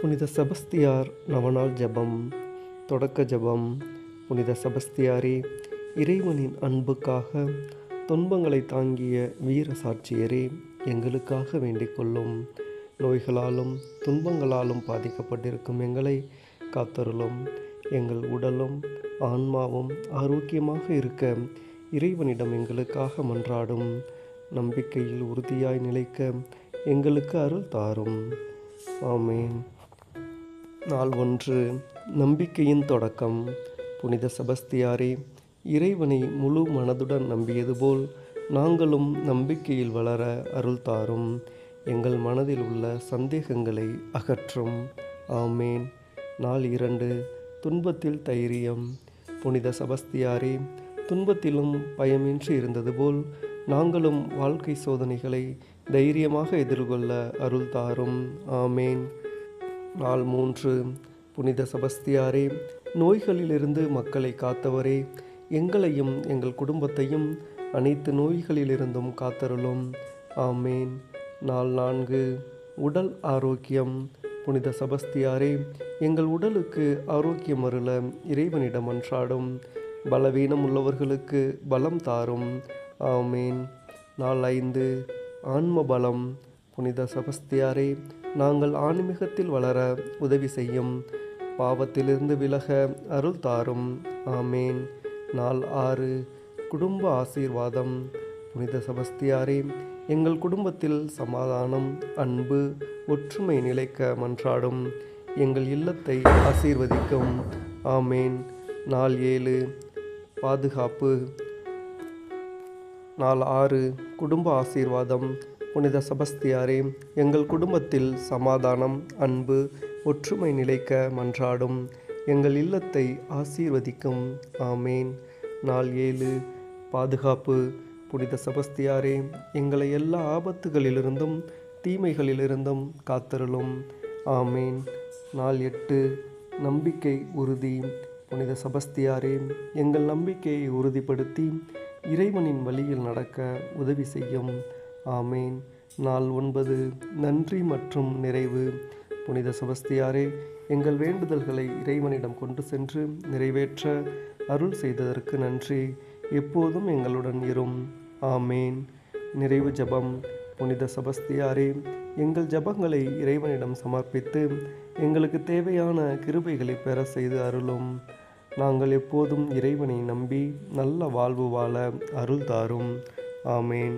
புனித செபஸ்தியார் நவநாள் ஜெபம். தொடக்க ஜெபம். புனித செபஸ்தியாரே, இறைவனின் அன்புக்காக துன்பங்களை தாங்கிய வீர சாட்சியரே, எங்களுக்காக வேண்டிக் கொள்ளும். நோய்களாலும் துன்பங்களாலும் பாதிக்கப்பட்டிருக்கும் எங்களை காத்தருளும். எங்கள் உடலும் ஆன்மாவும் ஆரோக்கியமாக இருக்க இறைவனிடம் எங்களுக்காக மன்றாடும். நம்பிக்கையில் உறுதியாய் நிலைக்க எங்களுக்கு அருள் தாரும். ஆமேன். நாள் 1. நம்பிக்கையின் தொடக்கம். புனித செபஸ்தியாரே, இறைவனை முழு மனதுடன் நம்பியது போல் நாங்களும் நம்பிக்கையில் வளர அருள் தாரும். எங்கள் மனதில் உள்ள சந்தேகங்களை அகற்றும். ஆமேன். நாள் 2. துன்பத்தில் தைரியம். புனித செபஸ்தியாரே, துன்பத்திலும் பயமின்றி இருந்தது போல் நாங்களும் வாழ்க்கை சோதனைகளை தைரியமாக எதிர்கொள்ள அருள் தாரும். ஆமேன். நாள் 3. புனித செபஸ்தியாரே, நோய்களிலிருந்து மக்களை காத்தவரே, எங்களையும் எங்கள் குடும்பத்தையும் அனைத்து நோய்களிலிருந்தும் காத்தருளும். ஆமேன். நாள் 4. உடல் ஆரோக்கியம். புனித செபஸ்தியாரே, எங்கள் உடலுக்கு ஆரோக்கியம் அருள இறைவனிடம் மன்றாடும். பலவீனம் உள்ளவர்களுக்கு பலம் தாரும். ஆமேன். நாள் 5. ஆன்ம பலம். புனித செபஸ்தியாரே, நாங்கள் ஆன்மீகத்தில் வளர உதவி செய்யும். பாவத்திலிருந்து விலக அருள் தாரும். ஆமேன். நாள் 6. குடும்ப ஆசீர்வாதம். புனித செபஸ்தியாரே, எங்கள் குடும்பத்தில் சமாதானம், அன்பு, ஒற்றுமை நிலைக்க மன்றாடும். எங்கள் இல்லத்தை ஆசீர்வதிக்கும். ஆமேன். நாள் 7. பாதுகாப்பு. நாள் 6. குடும்ப ஆசீர்வாதம். புனித செபஸ்தியாரே, எங்கள் குடும்பத்தில் சமாதானம், அன்பு, ஒற்றுமை நிலைக்க மன்றாடும். எங்கள் இல்லத்தை ஆசீர்வதிக்கும். ஆமேன். நாள் 7. பாதுகாப்பு. புனித செபஸ்தியாரே, எங்களை எல்லா ஆபத்துகளிலிருந்தும் தீமைகளிலிருந்தும் காத்தருளும். ஆமேன். நாள் 8. நம்பிக்கை உறுதி. புனித செபஸ்தியாரே, எங்கள் நம்பிக்கையை உறுதிப்படுத்தி இறைவனின் வழியில் நடக்க உதவி செய்யும். ஆமேன். நாள் 9. நன்றி மற்றும் நிறைவு. புனித செபஸ்தியாரே, எங்கள் வேண்டுதல்களை இறைவனிடம் கொண்டு சென்று நிறைவேற்ற அருள் செய்ததற்கு நன்றி. எப்போதும் எங்களுடன் இரும். ஆமேன். நிறைவு ஜெபம். புனித செபஸ்தியாரே, எங்கள் ஜெபங்களை இறைவனிடம் சமர்ப்பித்து எங்களுக்கு தேவையான கிருபைகளை பெற செய்து அருளும். நாங்கள் எப்போதும் இறைவனை நம்பி நல்ல வாழ்வு வாழ அருள் தாரும். ஆமேன்.